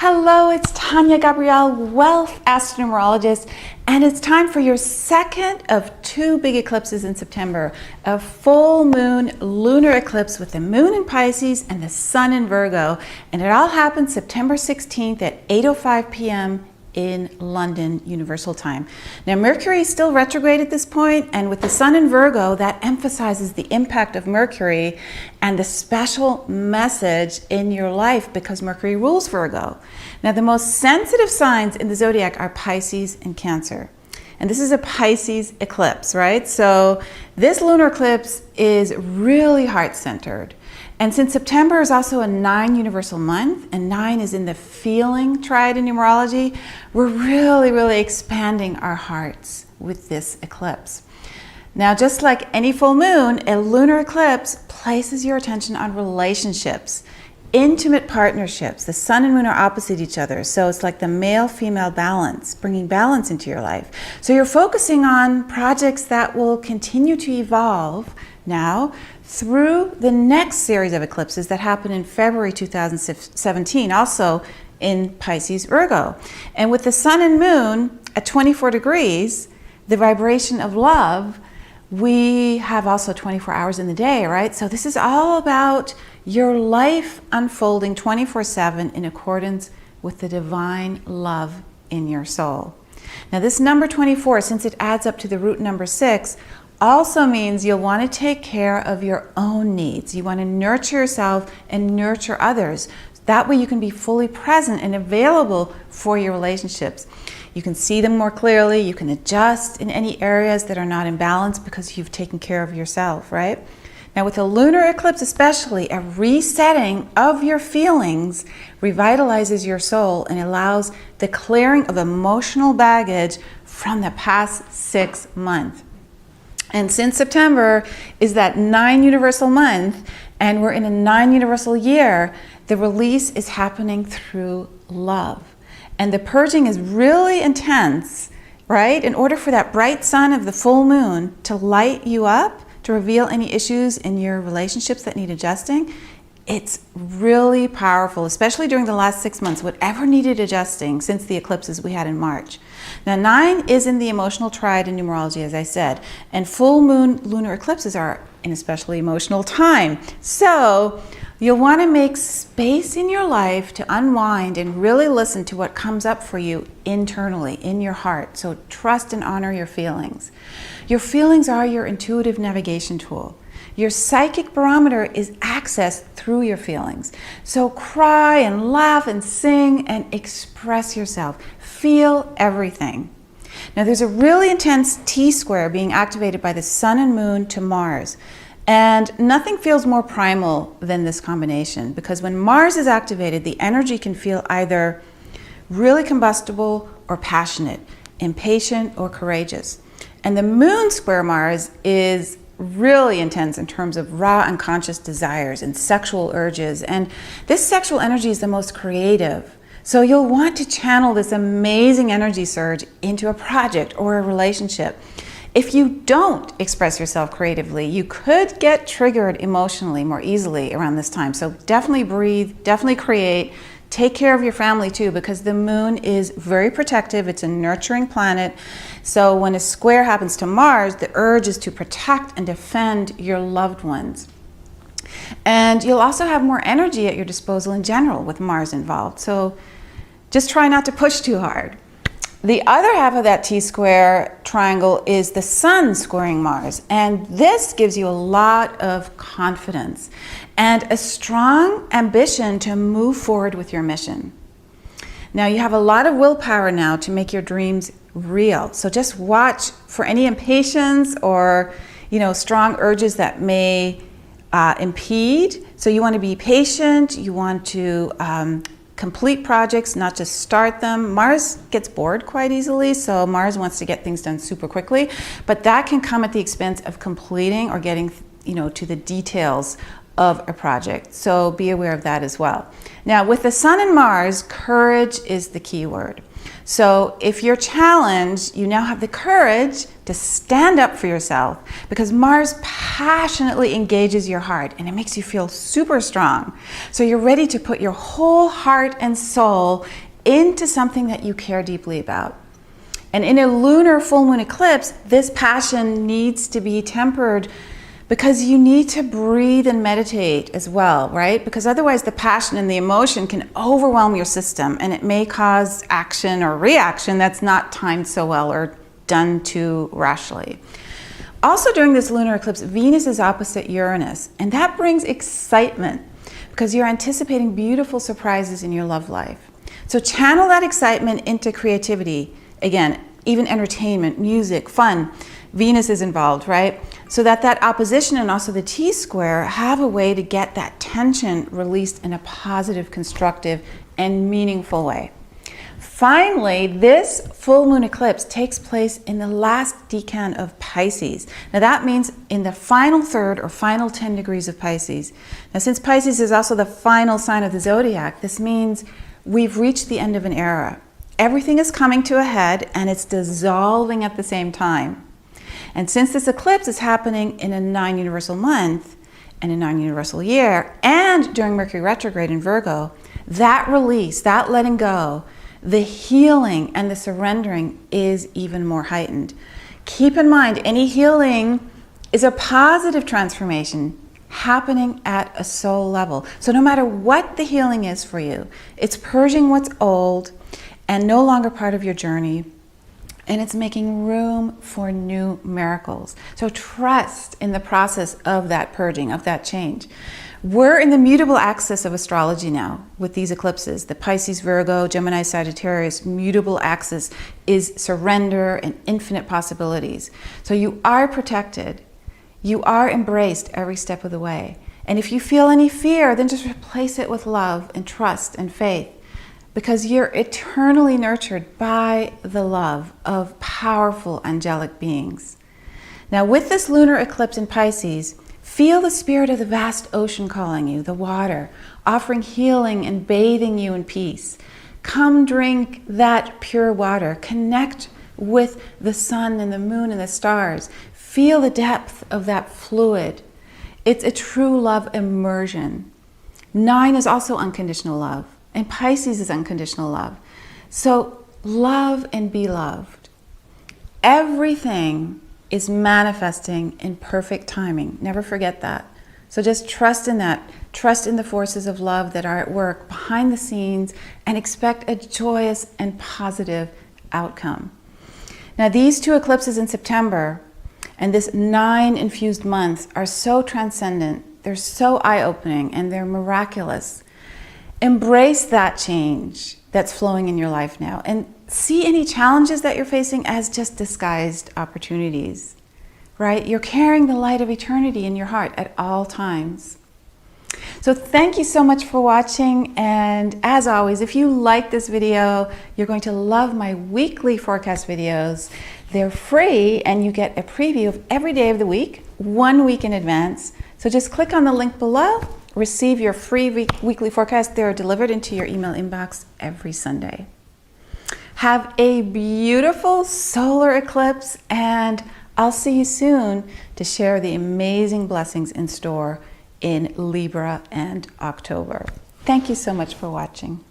Hello, it's Tania Gabrielle, Wealth Astronumerologist, and it's time for your second of two big eclipses in September, a full moon lunar eclipse with the moon in Pisces and the sun in Virgo, and it all happens September 16th at 8:05 p.m. in London Universal Time. Now Mercury is still retrograde at this point, and with the sun in Virgo, that emphasizes the impact of Mercury and the special message in your life because Mercury rules Virgo. Now the most sensitive signs in the zodiac are Pisces and Cancer. And this is a Pisces eclipse, right? So this lunar eclipse is really heart-centered. And since September is also a 9 universal month, and 9 is in the feeling triad in numerology, we're really expanding our hearts with this eclipse. Now, just like any full moon, a lunar eclipse places your attention on relationships, intimate partnerships. The sun and moon are opposite each other, so it's like the male-female balance, bringing balance into your life. So you're focusing on projects that will continue to evolve now through the next series of eclipses that happen in February 2017, also in Pisces, Virgo. And with the sun and moon at 24 degrees, the vibration of love, we have also 24 hours in the day, right? So this is all about your life unfolding 24/7 in accordance with the divine love in your soul. Now this number 24, since it adds up to the root number 6, also means you'll want to take care of your own needs. You want to nurture yourself and nurture others. That way you can be fully present and available for your relationships. You can see them more clearly. You can adjust in any areas that are not in balance because you've taken care of yourself, right? Now with a lunar eclipse especially, a resetting of your feelings revitalizes your soul and allows the clearing of emotional baggage from the past 6 months. And since September is that 9 universal month, and we're in a 9 universal year, the release is happening through love. And the purging is really intense, right? In order for that bright sun of the full moon to light you up, to reveal any issues in your relationships that need adjusting, it's really powerful, especially during the last 6 months, whatever needed adjusting since the eclipses we had in March. Now 9 is in the emotional triad in numerology, as I said, and full moon lunar eclipses are an especially emotional time. So you'll want to make space in your life to unwind and really listen to what comes up for you internally, in your heart. So trust and honor your feelings. Your feelings are your intuitive navigation tool. Your psychic barometer is accessed through your feelings. So cry and laugh and sing and express yourself. Feel everything. Now there's a really intense T-square being activated by the sun and moon to Mars. And nothing feels more primal than this combination, because when Mars is activated, the energy can feel either really combustible or passionate, impatient or courageous. And the moon square Mars is really intense in terms of raw unconscious desires and sexual urges. And this sexual energy is the most creative. So you'll want to channel this amazing energy surge into a project or a relationship. If you don't express yourself creatively, you could get triggered emotionally more easily around this time. So definitely breathe, definitely create. Take care of your family too, because the moon is very protective. It's a nurturing planet. So when a square happens to Mars, the urge is to protect and defend your loved ones. And you'll also have more energy at your disposal in general with Mars involved. So just try not to push too hard. The other half of that T-square triangle is the sun squaring Mars, and this gives you a lot of confidence and a strong ambition to move forward with your mission. Now you have a lot of willpower now to make your dreams real, so just watch for any impatience or strong urges that may impede. So you want to be patient, you want to complete projects, not just start them. Mars gets bored quite easily, so Mars wants to get things done super quickly, but that can come at the expense of completing or getting to the details of a project. So be aware of that as well. Now with the sun and Mars, courage is the key word. So if you're challenged, you now have the courage to stand up for yourself, because Mars passionately engages your heart and it makes you feel super strong. So you're ready to put your whole heart and soul into something that you care deeply about. And in a lunar full moon eclipse, this passion needs to be tempered, because you need to breathe and meditate as well, right? Because otherwise the passion and the emotion can overwhelm your system, and it may cause action or reaction that's not timed so well or done too rashly. Also during this lunar eclipse, Venus is opposite Uranus, and that brings excitement because you're anticipating beautiful surprises in your love life. So channel that excitement into creativity. Again, even entertainment, music, fun. Venus is involved, right? So that opposition and also the T-square have a way to get that tension released in a positive, constructive, and meaningful way. Finally, this full moon eclipse takes place in the last decan of Pisces. Now that means in the final third or final 10 degrees of Pisces. Now since Pisces is also the final sign of the zodiac, this means we've reached the end of an era. Everything is coming to a head and it's dissolving at the same time. And since this eclipse is happening in a 9 universal month and a 9 universal year, and during Mercury retrograde in Virgo, that release, that letting go, the healing and the surrendering is even more heightened. Keep in mind, any healing is a positive transformation happening at a soul level. So no matter what the healing is for you, it's purging what's old and no longer part of your journey. And it's making room for new miracles. So trust in the process of that purging, of that change. We're in the mutable axis of astrology now with these eclipses. The Pisces, Virgo, Gemini, Sagittarius mutable axis is surrender and infinite possibilities. So you are protected. You are embraced every step of the way. And if you feel any fear, then just replace it with love and trust and faith, because you're eternally nurtured by the love of powerful angelic beings. Now with this lunar eclipse in Pisces, feel the spirit of the vast ocean calling you, the water, offering healing and bathing you in peace. Come drink that pure water. Connect with the sun and the moon and the stars. Feel the depth of that fluid. It's a true love immersion. 9 is also unconditional love. And Pisces is unconditional love. So love and be loved. Everything is manifesting in perfect timing. Never forget that. So just trust in that. Trust in the forces of love that are at work behind the scenes, and expect a joyous and positive outcome. Now these 2 eclipses in September and this 9 infused months are so transcendent. They're so eye-opening and they're miraculous. Embrace that change that's flowing in your life now, and see any challenges that you're facing as just disguised opportunities, right? You're carrying the light of eternity in your heart at all times. So thank you so much for watching, and as always, if you like this video, you're going to love my weekly forecast videos. They're free and you get a preview of every day of the week, 1 week in advance. So just click on the link below. Receive your free weekly forecast. They're delivered into your email inbox every Sunday. Have a beautiful solar eclipse, and I'll see you soon to share the amazing blessings in store in Libra and October. Thank you so much for watching.